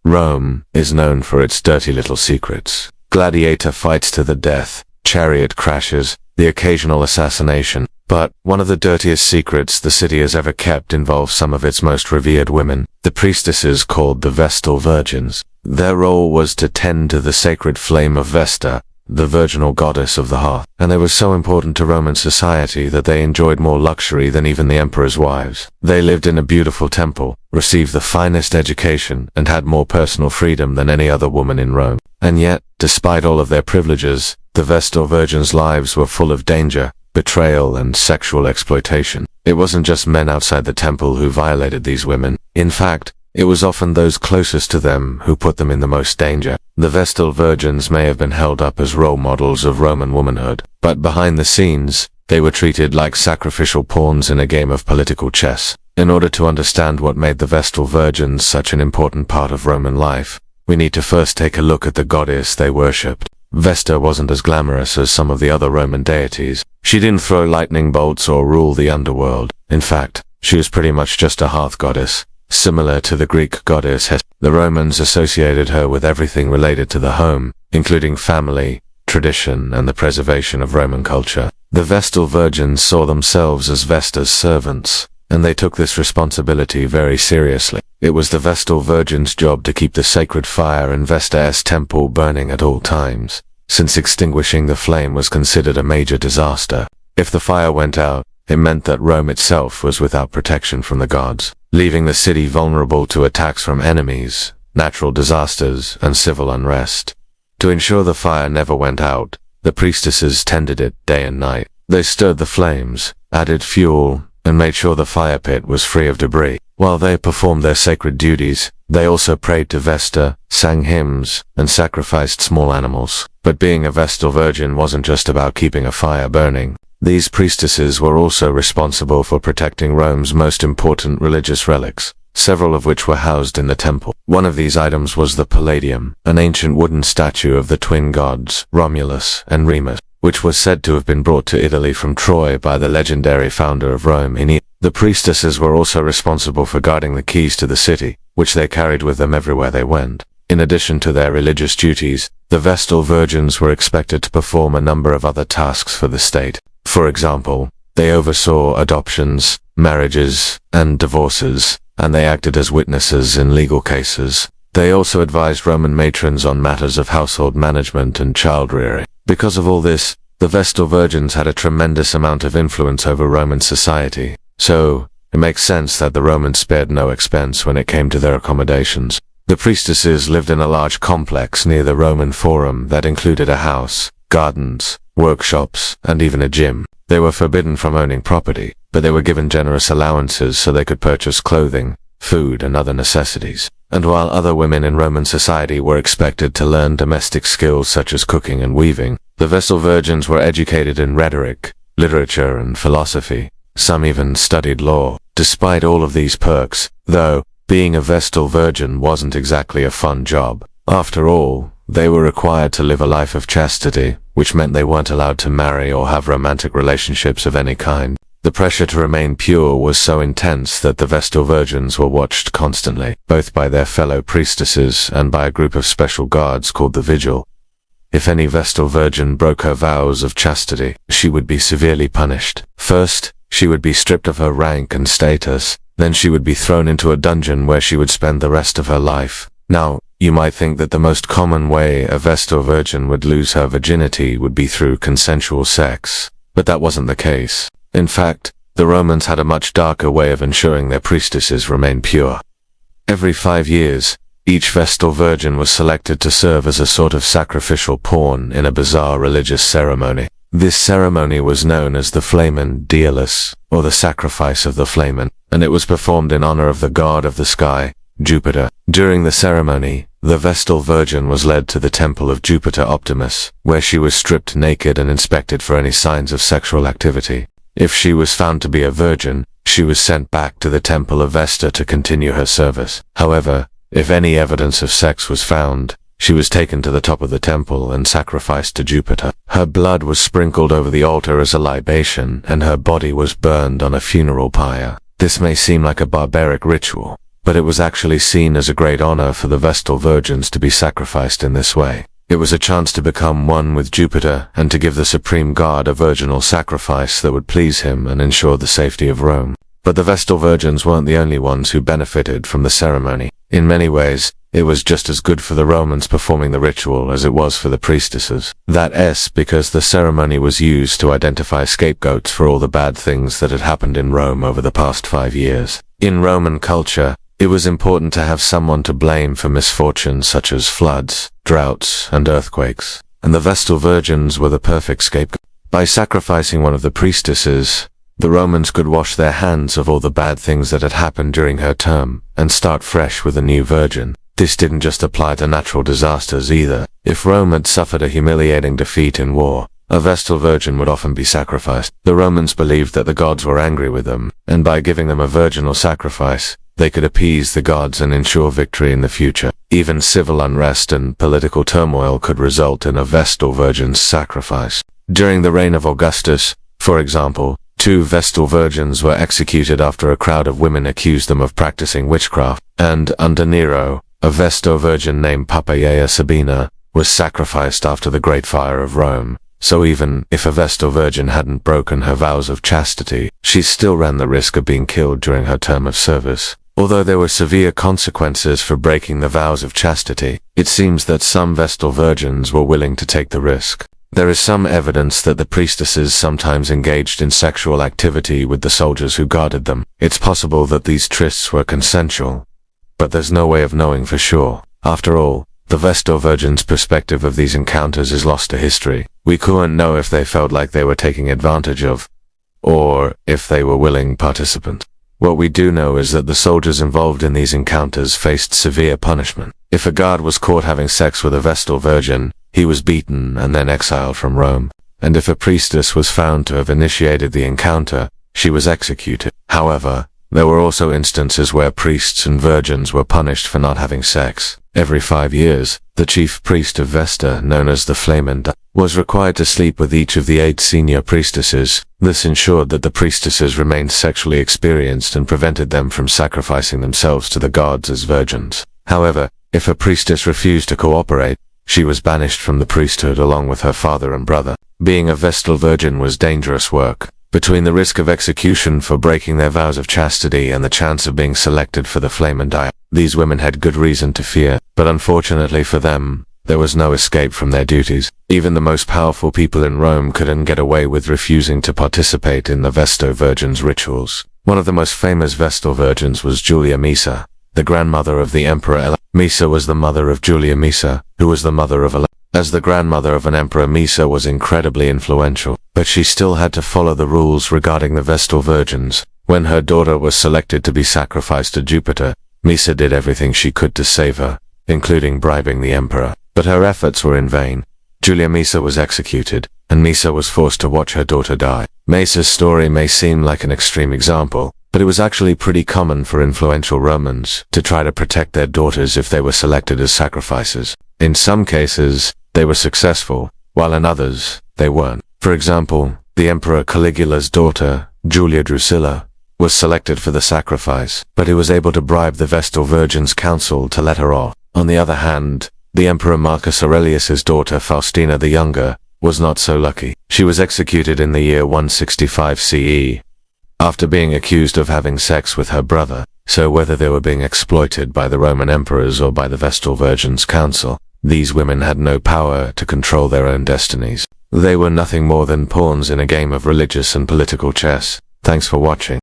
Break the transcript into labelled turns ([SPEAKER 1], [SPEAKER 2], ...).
[SPEAKER 1] Rome is known for its dirty little secrets. Gladiator fights to the death, chariot crashes, the occasional assassination. But one of the dirtiest secrets the city has ever kept involves some of its most revered women, the priestesses called the Vestal Virgins. Their role was to tend to the sacred flame of Vesta, the virginal goddess of the hearth, and they were so important to Roman society that they enjoyed more luxury than even the emperor's wives. They lived in a beautiful temple, received the finest education, and had more personal freedom than any other woman in Rome. And yet, despite all of their privileges, the Vestal Virgins' lives were full of danger, betrayal, and sexual exploitation. It wasn't just men outside the temple who violated these women. In fact, it was often those closest to them who put them in the most danger. The Vestal Virgins may have been held up as role models of Roman womanhood, but behind the scenes, they were treated like sacrificial pawns in a game of political chess. In order to understand what made the Vestal Virgins such an important part of Roman life, we need to first take a look at the goddess they worshipped. Vesta wasn't as glamorous as some of the other Roman deities. She didn't throw lightning bolts or rule the underworld. In fact, she was pretty much just a hearth goddess. Similar to the Greek goddess Hestia, the Romans associated her with everything related to the home, including family, tradition, and the preservation of Roman culture. The Vestal Virgins saw themselves as Vesta's servants, and they took this responsibility very seriously. It was the Vestal Virgins' job to keep the sacred fire in Vesta's temple burning at all times, since extinguishing the flame was considered a major disaster. If the fire went out, it meant that Rome itself was without protection from the gods, leaving the city vulnerable to attacks from enemies, natural disasters, and civil unrest. To ensure the fire never went out, the priestesses tended it day and night. They stirred the flames, added fuel, and made sure the fire pit was free of debris. While they performed their sacred duties, they also prayed to Vesta, sang hymns, and sacrificed small animals. But being a Vestal Virgin wasn't just about keeping a fire burning. These priestesses were also responsible for protecting Rome's most important religious relics, several of which were housed in the temple. One of these items was the Palladium, an ancient wooden statue of the twin gods, Romulus and Remus, which was said to have been brought to Italy from Troy by the legendary founder of Rome. The priestesses were also responsible for guarding the keys to the city, which they carried with them everywhere they went. In addition to their religious duties, the Vestal Virgins were expected to perform a number of other tasks for the state. For example, they oversaw adoptions, marriages, and divorces, and they acted as witnesses in legal cases. They also advised Roman matrons on matters of household management and child-rearing. Because of all this, the Vestal Virgins had a tremendous amount of influence over Roman society, so it makes sense that the Romans spared no expense when it came to their accommodations. The priestesses lived in a large complex near the Roman Forum that included a house, gardens, workshops, and even a gym. They were forbidden from owning property, but they were given generous allowances so they could purchase clothing, food, and other necessities. And while other women in Roman society were expected to learn domestic skills such as cooking and weaving, the Vestal Virgins were educated in rhetoric, literature, and philosophy. Some even studied law. Despite all of these perks, though, being a Vestal Virgin wasn't exactly a fun job. After all, they were required to live a life of chastity, which meant they weren't allowed to marry or have romantic relationships of any kind. The pressure to remain pure was so intense that the Vestal Virgins were watched constantly, both by their fellow priestesses and by a group of special guards called the Vigil. If any Vestal Virgin broke her vows of chastity, she would be severely punished. First, she would be stripped of her rank and status, then she would be thrown into a dungeon where she would spend the rest of her life. Now, you might think that the most common way a Vestal Virgin would lose her virginity would be through consensual sex, but that wasn't the case. In fact, the Romans had a much darker way of ensuring their priestesses remained pure. Every 5 years, each Vestal Virgin was selected to serve as a sort of sacrificial pawn in a bizarre religious ceremony. This ceremony was known as the Flamen Dialis, or the Sacrifice of the Flamen, and it was performed in honor of the god of the sky, Jupiter. During the ceremony, the Vestal Virgin was led to the temple of Jupiter Optimus, where she was stripped naked and inspected for any signs of sexual activity. If she was found to be a virgin, she was sent back to the temple of Vesta to continue her service. However, if any evidence of sex was found, she was taken to the top of the temple and sacrificed to Jupiter. Her blood was sprinkled over the altar as a libation, and her body was burned on a funeral pyre. This may seem like a barbaric ritual, but it was actually seen as a great honor for the Vestal Virgins to be sacrificed in this way. It was a chance to become one with Jupiter and to give the supreme god a virginal sacrifice that would please him and ensure the safety of Rome. But the Vestal Virgins weren't the only ones who benefited from the ceremony. In many ways, it was just as good for the Romans performing the ritual as it was for the priestesses. That's because the ceremony was used to identify scapegoats for all the bad things that had happened in Rome over the past 5 years. In Roman culture, it was important to have someone to blame for misfortunes such as floods, droughts, and earthquakes, and the Vestal Virgins were the perfect scapegoat. By sacrificing one of the priestesses, the Romans could wash their hands of all the bad things that had happened during her term and start fresh with a new virgin. This didn't just apply to natural disasters either. If Rome had suffered a humiliating defeat in war, a Vestal Virgin would often be sacrificed. The Romans believed that the gods were angry with them, and by giving them a virginal sacrifice, they could appease the gods and ensure victory in the future. Even civil unrest and political turmoil could result in a Vestal Virgin's sacrifice. During the reign of Augustus, for example, 2 Vestal Virgins were executed after a crowd of women accused them of practicing witchcraft, and under Nero, a Vestal Virgin named Poppaea Sabina was sacrificed after the Great Fire of Rome. So even if a Vestal Virgin hadn't broken her vows of chastity, she still ran the risk of being killed during her term of service. Although there were severe consequences for breaking the vows of chastity, it seems that some Vestal Virgins were willing to take the risk. There is some evidence that the priestesses sometimes engaged in sexual activity with the soldiers who guarded them. It's possible that these trysts were consensual, but there's no way of knowing for sure. After all, the Vestal Virgins' perspective of these encounters is lost to history. We couldn't know if they felt like they were taking advantage of, or if they were willing participants. What we do know is that the soldiers involved in these encounters faced severe punishment. If a guard was caught having sex with a Vestal Virgin, he was beaten and then exiled from Rome. And if a priestess was found to have initiated the encounter, she was executed. However, there were also instances where priests and virgins were punished for not having sex. Every 5 years, the chief priest of Vesta, known as the Flamand, was required to sleep with each of the 8 senior priestesses. This ensured that the priestesses remained sexually experienced and prevented them from sacrificing themselves to the gods as virgins. However, if a priestess refused to cooperate, she was banished from the priesthood along with her father and brother. Being a Vestal Virgin was dangerous work. Between the risk of execution for breaking their vows of chastity and the chance of being selected for the Flamand, these women had good reason to fear, but unfortunately for them, there was no escape from their duties. Even the most powerful people in Rome couldn't get away with refusing to participate in the Vestal Virgins' rituals. One of the most famous Vestal Virgins was Julia Maesa, the grandmother of the Emperor Maesa was the mother of Julia Maesa, who was the mother of As the grandmother of an emperor, Maesa was incredibly influential, but she still had to follow the rules regarding the Vestal Virgins. When her daughter was selected to be sacrificed to Jupiter, Maesa did everything she could to save her, including bribing the emperor. But her efforts were in vain. Julia Maesa was executed, and Maesa was forced to watch her daughter die. Maesa's story may seem like an extreme example, but it was actually pretty common for influential Romans to try to protect their daughters if they were selected as sacrifices. In some cases, they were successful, while in others, they weren't. For example, the Emperor Caligula's daughter, Julia Drusilla, was selected for the sacrifice, but he was able to bribe the Vestal Virgins' council to let her off. On the other hand, the Emperor Marcus Aurelius's daughter Faustina the Younger was not so lucky. She was executed in the year 165 CE, after being accused of having sex with her brother. So whether they were being exploited by the Roman emperors or by the Vestal Virgins' council, these women had no power to control their own destinies. They were nothing more than pawns in a game of religious and political chess. Thanks for watching.